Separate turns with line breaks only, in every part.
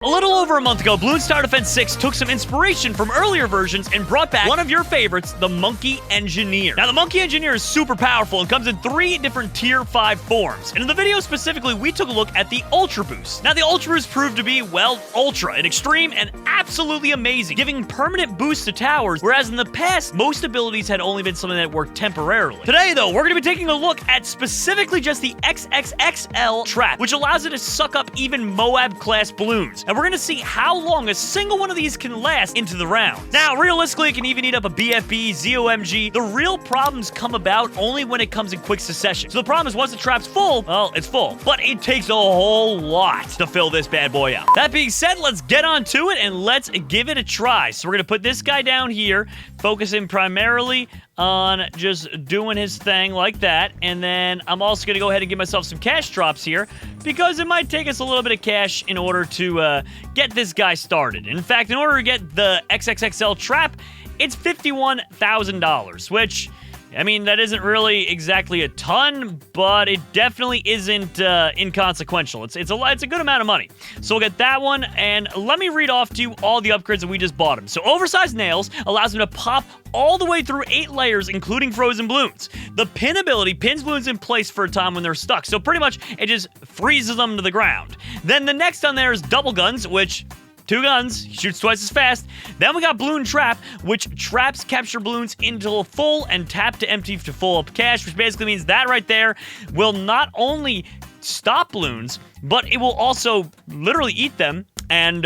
A little over a month ago, Bloons TD 6 took some inspiration from earlier versions and brought back one of your favorites, the Monkey Engineer. Now, the Monkey Engineer is super powerful and comes in 3 different Tier 5 forms. And in the video specifically, we took a look at the Ultra Boost. Now, the Ultra Boost proved to be, well, ultra and extreme and absolutely amazing, giving permanent boosts to towers, whereas in the past, most abilities had only been something that worked temporarily. Today, though, we're going to be taking a look at specifically just the XXXL Trap, which allows it to suck up even Moab-class balloons. And we're going to see how long a single one of these can last into the round. Now, realistically, it can even eat up a BFB, ZOMG. The real problems come about only when it comes in quick succession. So the problem is once the trap's full, well, it's full. But it takes a whole lot to fill this bad boy up. That being said, let's get on to it and let's give it a try. So we're going to put this guy down here, focusing primarily on just doing his thing like that. And then I'm also going to go ahead and give myself some cash drops here because it might take us a little bit of cash in order to get this guy started. In fact, in order to get the XXXL Trap, it's $51,000, which, I mean, that isn't really exactly a ton, but it definitely isn't inconsequential. It's a good amount of money. So we'll get that one, and let me read off to you all the upgrades that we just bought him. So Oversized Nails allows him to pop all the way through 8 layers, including frozen balloons. The pin ability pins balloons in place for a time when they're stuck. So pretty much, it just freezes them to the ground. Then the next on there is Double Guns, which 2 guns, shoots twice as fast. Then we got Bloon Trap, which traps capture balloons until full and tap to empty to full up cash, which basically means that right there will not only stop balloons, but it will also literally eat them and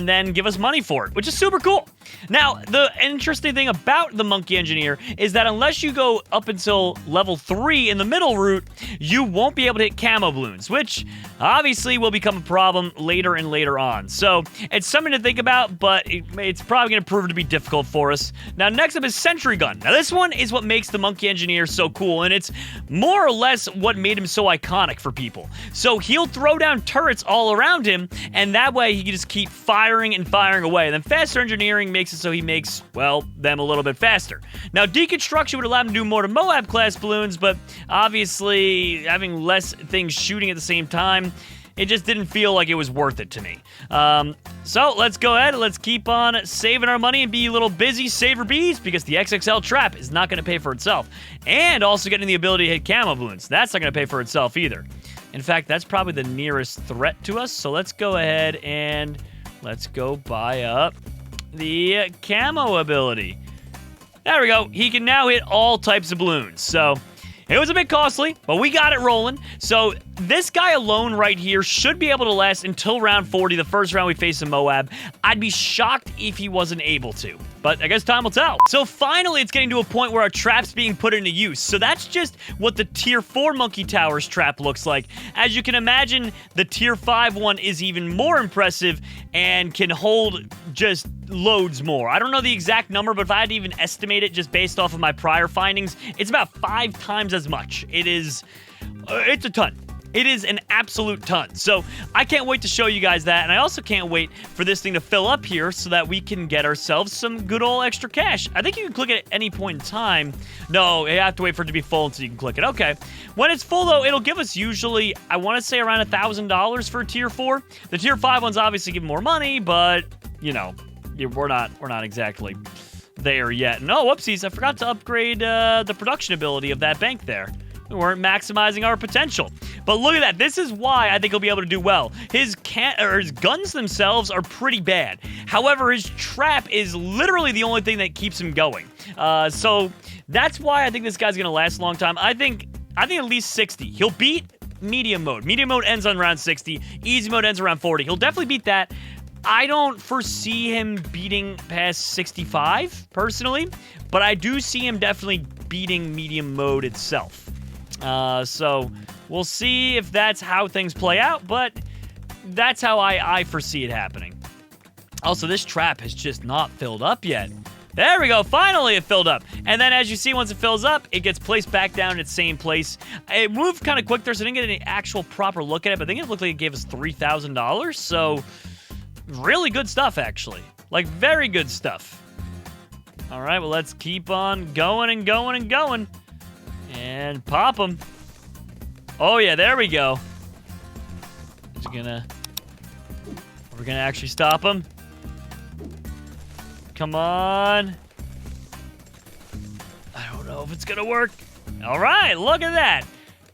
then give us money for it, which is super cool. Now, the interesting thing about the Monkey Engineer is that unless you go up until level 3 in the middle route, you won't be able to hit camo balloons, which obviously will become a problem later and later on. So it's something to think about, but it's probably going to prove to be difficult for us. Now, next up is Sentry Gun. Now, this one is what makes the Monkey Engineer so cool, and it's more or less what made him so iconic for people. So he'll throw down turrets all around him, and that way he can just keep firing and firing away. And then Faster Engineering makes it so he makes, well, them a little bit faster. Now, Deconstruction would allow him to do more to Moab-class balloons, but obviously having less things shooting at the same time, it just didn't feel like it was worth it to me. So let's go ahead and let's keep on saving our money and be a little busy saver bees because the XXL Trap is not going to pay for itself. And also getting the ability to hit camo balloons. That's not going to pay for itself either. In fact, that's probably the nearest threat to us. So let's go ahead and let's go buy up the camo ability. There we go. He can now hit all types of balloons. So it was a bit costly, but we got it rolling. So this guy alone right here should be able to last until round 40, the first round we face a Moab. I'd be shocked if he wasn't able to, but I guess time will tell. So finally, it's getting to a point where our trap's being put into use. So that's just what the Tier 4 Monkey Towers trap looks like. As you can imagine, the Tier 5 one is even more impressive and can hold just loads more. I don't know the exact number, but if I had to even estimate it just based off of my prior findings, it's about 5 times as much. It's a ton. It is an absolute ton. So I can't wait to show you guys that. And I also can't wait for this thing to fill up here so that we can get ourselves some good old extra cash. I think you can click it at any point in time. No, you have to wait for it to be full until you can click it. Okay. When it's full, though, it'll give us usually, I want to say around $1,000 for Tier 4. The Tier 5 ones obviously give more money, but, you know, we're not exactly there yet. No, whoopsies. I forgot to upgrade the production ability of that bank there. We weren't maximizing our potential. But look at that. This is why I think he'll be able to do well. His guns themselves are pretty bad. However, his trap is literally the only thing that keeps him going. So that's why I think this guy's going to last a long time. I think at least 60. He'll beat medium mode. Medium mode ends on round 60. Easy mode ends around 40. He'll definitely beat that. I don't foresee him beating past 65, personally. But I do see him definitely beating medium mode itself. So we'll see if that's how things play out, but that's how I foresee it happening. Also, this trap has just not filled up yet. There we go. Finally, it filled up. And then as you see, once it fills up, it gets placed back down in its same place. It moved kind of quick there, so I didn't get any actual proper look at it, but I think it looked like it gave us $3,000. So really good stuff, actually. Like, very good stuff. All right, well, let's keep on going and going and going. And pop them. Oh, yeah, there we go. Is it gonna... Are we going to actually stop him? Come on. I don't know if it's going to work. All right, look at that.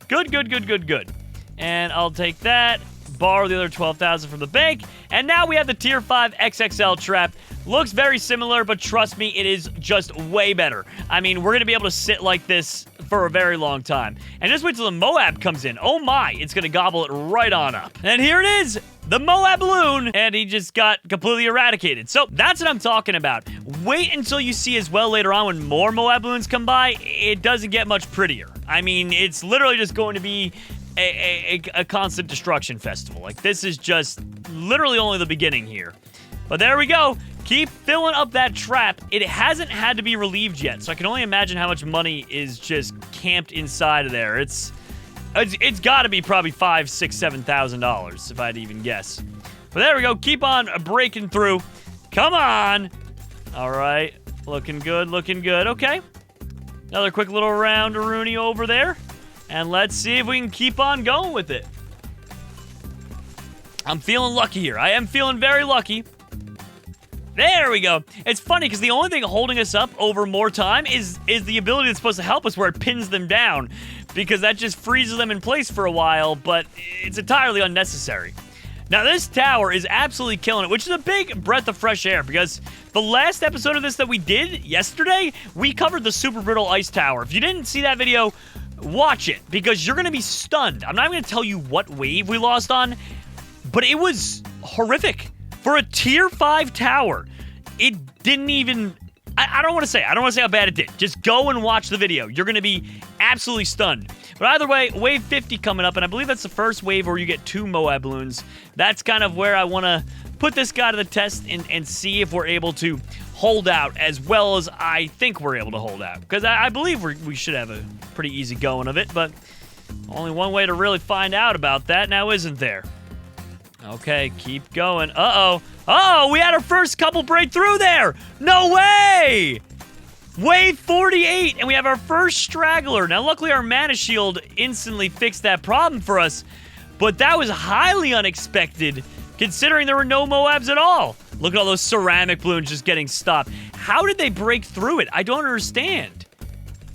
Good, good, good, good, good. And I'll take that, borrow the other 12,000 from the bank, and now we have the Tier 5 XXL Trap. Looks very similar, but trust me, it is just way better. I mean, we're going to be able to sit like this for a very long time. And just wait till the Moab comes in. Oh my, it's going to gobble it right on up. And here it is, the Moab balloon, and he just got completely eradicated. So that's what I'm talking about. Wait until you see as well later on when more Moab balloons come by, it doesn't get much prettier. I mean, it's literally just going to be a constant destruction festival. Like, this is just literally only the beginning here. But there we go. Keep filling up that trap. It hasn't had to be relieved yet, so I can only imagine how much money is just camped inside of there. It's got to be probably $5,000, $6,000, $7,000 if I'd even guess. But there we go. Keep on breaking through. Come on. All right. Looking good, looking good. Okay. Another quick little round-a-rooney over there. And let's see if we can keep on going with it. I'm feeling lucky here. I am feeling very lucky. There we go. It's funny because the only thing holding us up over more time is the ability that's supposed to help us where it pins them down, because that just freezes them in place for a while, but it's entirely unnecessary. Now, this tower is absolutely killing it, which is a big breath of fresh air, because the last episode of this that we did yesterday, we covered the super brittle ice tower. If you didn't see that video, watch it, because you're going to be stunned. I'm not even going to tell you what wave we lost on, but it was horrific. For a Tier 5 tower, it didn't even... I don't want to say. I don't want to say how bad it did. Just go and watch the video. You're going to be absolutely stunned. But either way, wave 50 coming up, and I believe that's the first wave where you get 2 Moab balloons. That's kind of where I want to put this guy to the test and see if we're able to hold out as well as I think we're able to hold out. Because I believe we should have a pretty easy going of it, but only one way to really find out about that now, isn't there? Okay, keep going. Uh-oh. Uh-oh, we had our first couple break through there. No way! Wave 48, and we have our first straggler. Now, luckily, our mana shield instantly fixed that problem for us, but that was highly unexpected, considering there were no Moabs at all. Look at all those ceramic balloons just getting stopped. How did they break through it? I don't understand.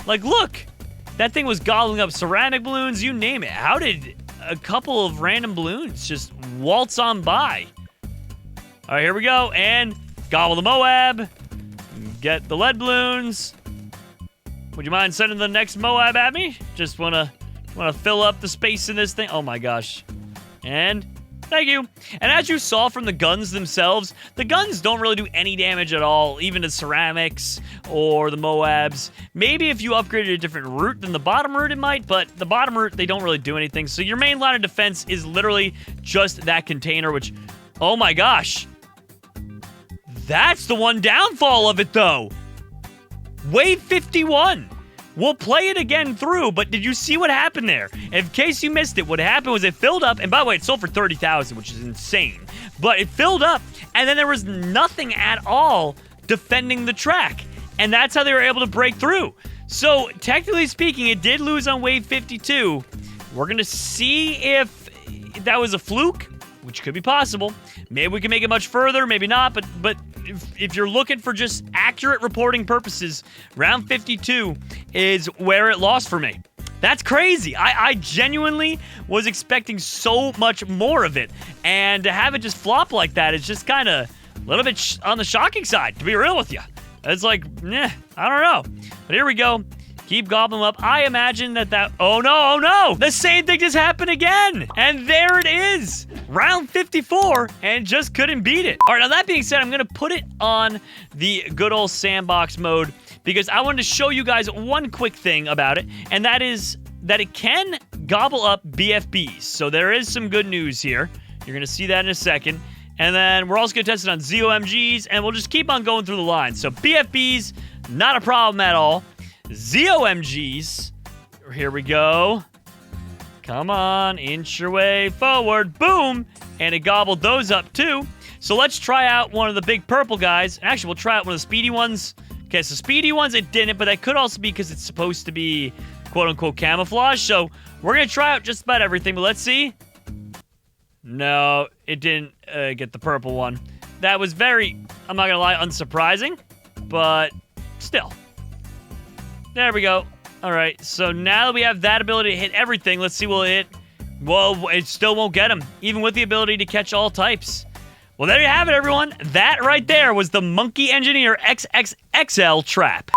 Like, look. That thing was gobbling up ceramic balloons, you name it. How did a couple of random balloons just waltz on by? All right, here we go. And gobble the Moab. Get the lead balloons. Would you mind sending the next Moab at me? Just wanna fill up the space in this thing. Oh my gosh. And thank you. And as you saw from the guns themselves, the guns don't really do any damage at all, even to ceramics or the Moabs. Maybe if you upgraded a different route than the bottom route, it might, but the bottom route, they don't really do anything. So your main line of defense is literally just that container, which, oh my gosh. That's the one downfall of it, though. Wave 51. We'll play it again through, but did you see what happened there? In case you missed it, what happened was it filled up, and by the way, it sold for 30,000, which is insane. But it filled up, and then there was nothing at all defending the track, and that's how they were able to break through. So, technically speaking, it did lose on wave 52. We're going to see if that was a fluke, which could be possible. Maybe we can make it much further, maybe not, but if you're looking for just accurate reporting purposes, round 52 is where it lost for me. That's crazy. I genuinely was expecting so much more of it, and to have it just flop like that is just kind of a little bit on the shocking side, to be real with you. It's like, I don't know. But here we go. Keep gobbling up. I imagine that... Oh, no. The same thing just happened again. And there it is. Round 54, and just couldn't beat it. All right, now that being said, I'm going to put it on the good old sandbox mode because I wanted to show you guys one quick thing about it, and that is that it can gobble up BFBs. So there is some good news here. You're going to see that in a second. And then we're also going to test it on ZOMGs, and we'll just keep on going through the line. So BFBs, not a problem at all. ZOMGs, here we go. Come on, inch your way forward. Boom! And it gobbled those up too. So let's try out one of the big purple guys. Actually, we'll try out one of the speedy ones. Okay, so speedy ones, it didn't, but that could also be because it's supposed to be quote-unquote camouflage. So we're going to try out just about everything, but let's see. No, it didn't get the purple one. That was very, I'm not gonna lie, unsurprising, but still. There we go. All right, so now that we have that ability to hit everything, let's see, will it hit? Well, it still won't get him, even with the ability to catch all types. Well, there you have it, everyone. That right there was the Monkey Engineer XXXL Trap.